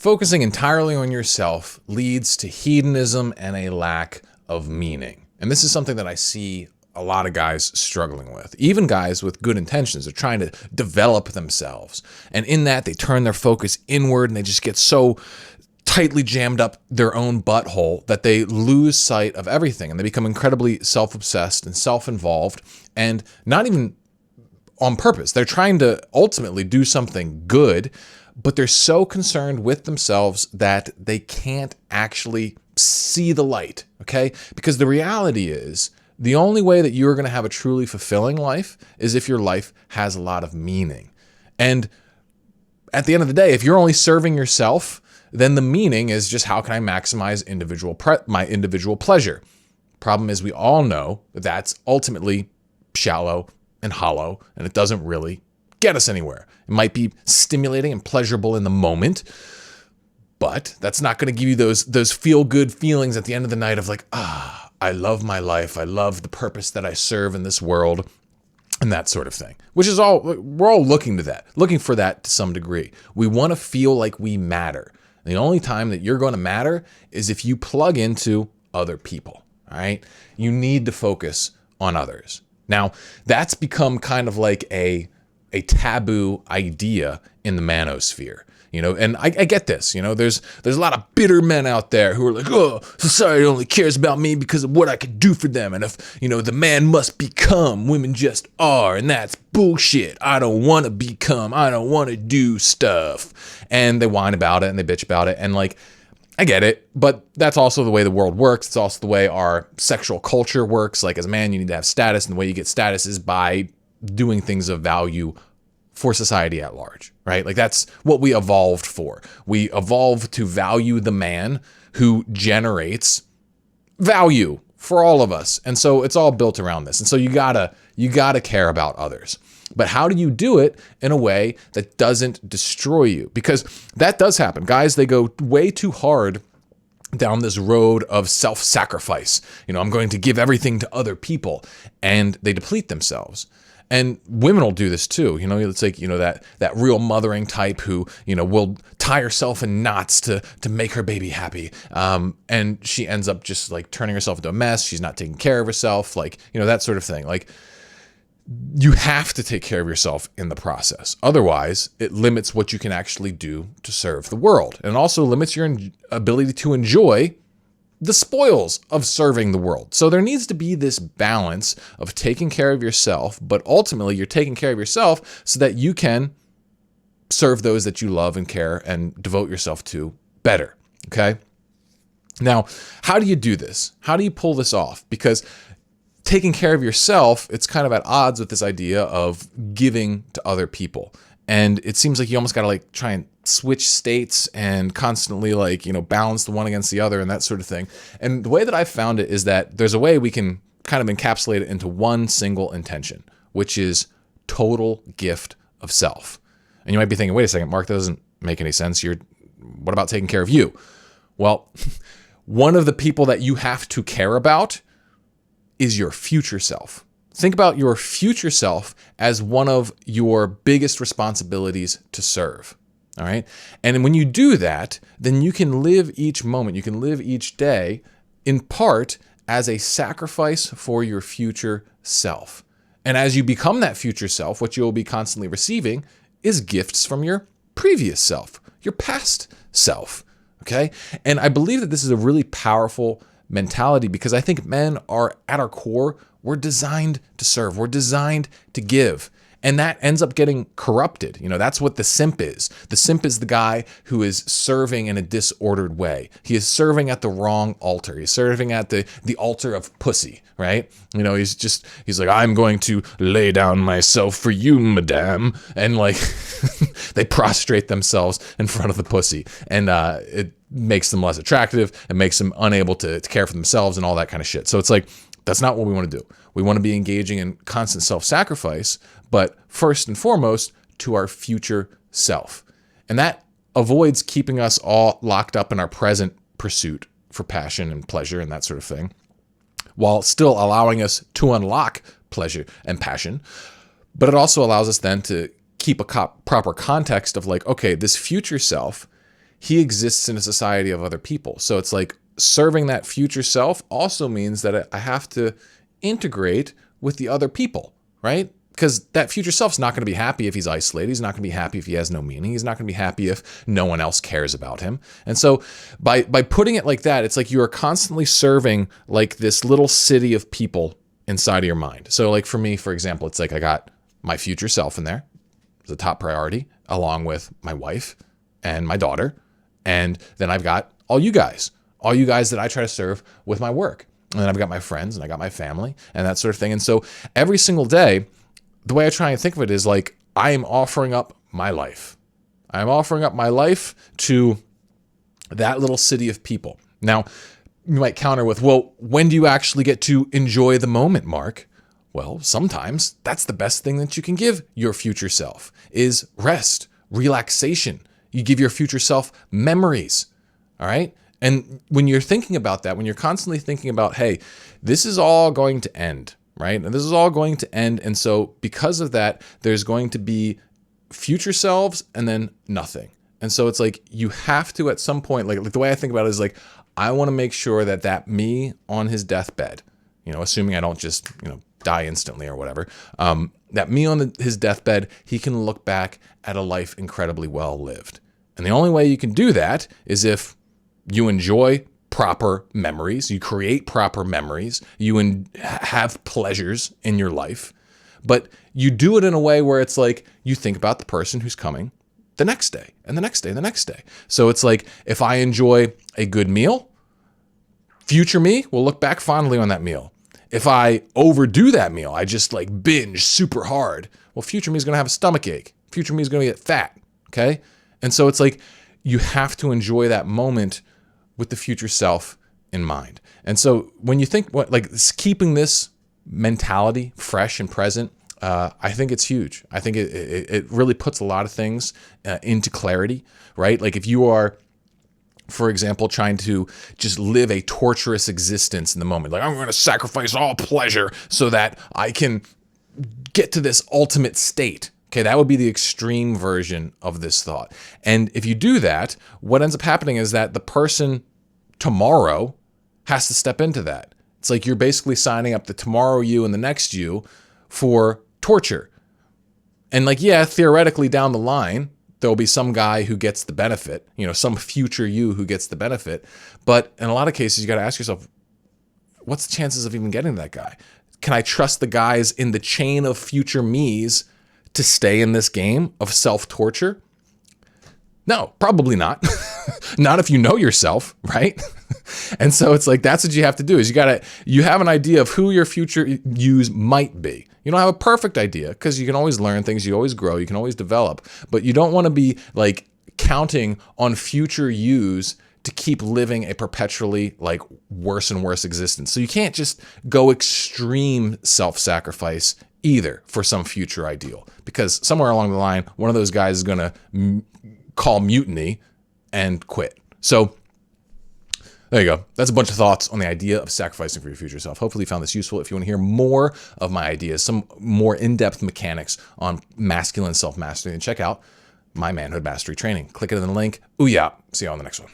Focusing entirely on yourself leads to hedonism and a lack of meaning. And this is something that I see a lot of guys struggling with. Even guys with good intentions are trying to develop themselves. And in that, they turn their focus inward and they just get so tightly jammed up their own butthole that they lose sight of everything. And they become incredibly self-obsessed and self-involved, and not even on purpose. They're trying to ultimately do something good, but they're so concerned with themselves that they can't actually see the light, okay? Because the reality is, the only way that you're going to have a truly fulfilling life is if your life has a lot of meaning. And at the end of the day, if you're only serving yourself, then the meaning is just how can I maximize my individual pleasure? Problem is, we all know that that's ultimately shallow and hollow, and it doesn't really get us anywhere. It might be stimulating and pleasurable in the moment, but that's not going to give you those feel-good feelings at the end of the night of like, I love my life. I love the purpose that I serve in this world, and that sort of thing, which is we're all looking for that to some degree. We want to feel like we matter. The only time that you're going to matter is if you plug into other people, all right? You need to focus on others. Now, that's become kind of like a taboo idea in the manosphere, and I get this, there's a lot of bitter men out there who are like, oh, society only cares about me because of what I can do for them. And if, the man must become, women just are, and that's bullshit. I don't want to become, I don't want to do stuff. And they whine about it and they bitch about it. And like, I get it, but that's also the way the world works. It's also the way our sexual culture works. Like as a man, you need to have status, and the way you get status is by doing things of value for society at large, right? Like that's what we evolved for. We evolved to value the man who generates value for all of us. And so it's all built around this. And so you gotta care about others. But how do you do it in a way that doesn't destroy you? Because that does happen. Guys, they go way too hard down this road of self-sacrifice. I'm going to give everything to other people, and they deplete themselves. And women will do this too. It's like, that real mothering type who, will tie herself in knots to make her baby happy. And she ends up just like turning herself into a mess. She's not taking care of herself, like, that sort of thing. Like, you have to take care of yourself in the process. Otherwise, it limits what you can actually do to serve the world. And also limits your ability to enjoy the spoils of serving the world. So there needs to be this balance of taking care of yourself, but ultimately you're taking care of yourself so that you can serve those that you love and care and devote yourself to better, okay? Now, how do you do this? How do you pull this off? Because taking care of yourself, it's kind of at odds with this idea of giving to other people. And it seems like you almost got to like try and switch states and constantly like, balance the one against the other and that sort of thing. And the way that I've found it is that there's a way we can kind of encapsulate it into one single intention, which is total gift of self. And you might be thinking, wait a second, Mark, that doesn't make any sense. What about taking care of you? Well, one of the people that you have to care about is your future self. Think about your future self as one of your biggest responsibilities to serve. All right. And when you do that, then you can live each moment, you can live each day in part as a sacrifice for your future self. And as you become that future self, what you'll be constantly receiving is gifts from your previous self, your past self. Okay. And I believe that this is a really powerful mentality because I think men are at our core, we're designed to serve. We're designed to give. And that ends up getting corrupted. That's what the simp is. The simp is the guy who is serving in a disordered way. He is serving at the wrong altar. He's serving at the altar of pussy, right? He's like, I'm going to lay down myself for you, madame. And like, they prostrate themselves in front of the pussy. And it makes them less attractive. It makes them unable to care for themselves and all that kind of shit. So it's like, that's not what we want to do. We want to be engaging in constant self-sacrifice, but first and foremost to our future self. And that avoids keeping us all locked up in our present pursuit for passion and pleasure and that sort of thing, while still allowing us to unlock pleasure and passion. But it also allows us then to keep a proper context of like, okay, this future self, he exists in a society of other people. So it's like serving that future self also means that I have to integrate with the other people, right? Because that future self's not going to be happy if he's isolated. He's not going to be happy if he has no meaning. He's not going to be happy if no one else cares about him. And so by putting it like that, it's like you are constantly serving like this little city of people inside of your mind. So like for me, for example, it's like I got my future self in there. It's a top priority, along with my wife and my daughter. And then I've got all you guys that I try to serve with my work. And then I've got my friends and I got my family and that sort of thing. And so every single day, the way I try and think of it is like, I am offering up my life. I'm offering up my life to that little city of people. Now, you might counter with, well, when do you actually get to enjoy the moment, Mark? Well, sometimes that's the best thing that you can give your future self is rest, relaxation. You give your future self memories, all right? And when you're thinking about that, when you're constantly thinking about, hey, this is all going to end, right? And this is all going to end. And so because of that, there's going to be future selves and then nothing. And so it's like you have to at some point, like the way I think about it is like, I want to make sure that me on his deathbed, assuming I don't just, die instantly or whatever, that me on his deathbed, he can look back at a life incredibly well lived. And the only way you can do that is if you enjoy proper memories, you create proper memories, you have pleasures in your life, but you do it in a way where it's like you think about the person who's coming the next day and the next day and the next day. So it's like if I enjoy a good meal, future me will look back fondly on that meal. If I overdo that meal, I just like binge super hard, well, future me is going to have a stomach ache. Future me is going to get fat, okay? And so it's like you have to enjoy that moment with the future self in mind. And so when you think keeping this mentality fresh and present, I think it's huge. I think it really puts a lot of things into clarity, right? Like if you are, for example, trying to just live a torturous existence in the moment, like I'm going to sacrifice all pleasure so that I can get to this ultimate state. Okay, that would be the extreme version of this thought. And if you do that, what ends up happening is that the person tomorrow has to step into that. It's like you're basically signing up the tomorrow you and the next you for torture. And like, yeah, theoretically down the line, there'll be some guy who gets the benefit, some future you who gets the benefit. But in a lot of cases, you got to ask yourself, what's the chances of even getting that guy? Can I trust the guys in the chain of future me's to stay in this game of self-torture? No, probably not. Not if you know yourself, right? And so it's like, that's what you have to do is you have an idea of who your future yous might be. You don't have a perfect idea because you can always learn things, you always grow, you can always develop, but you don't want to be like counting on future yous to keep living a perpetually like worse and worse existence. So you can't just go extreme self-sacrifice either for some future ideal, because somewhere along the line, one of those guys is going to call mutiny and quit. So there you go. That's a bunch of thoughts on the idea of sacrificing for your future self. Hopefully you found this useful. If you want to hear more of my ideas, some more in-depth mechanics on masculine self-mastery, then check out my Manhood Mastery training. Click it in the link. Ooh yeah. See you on the next one.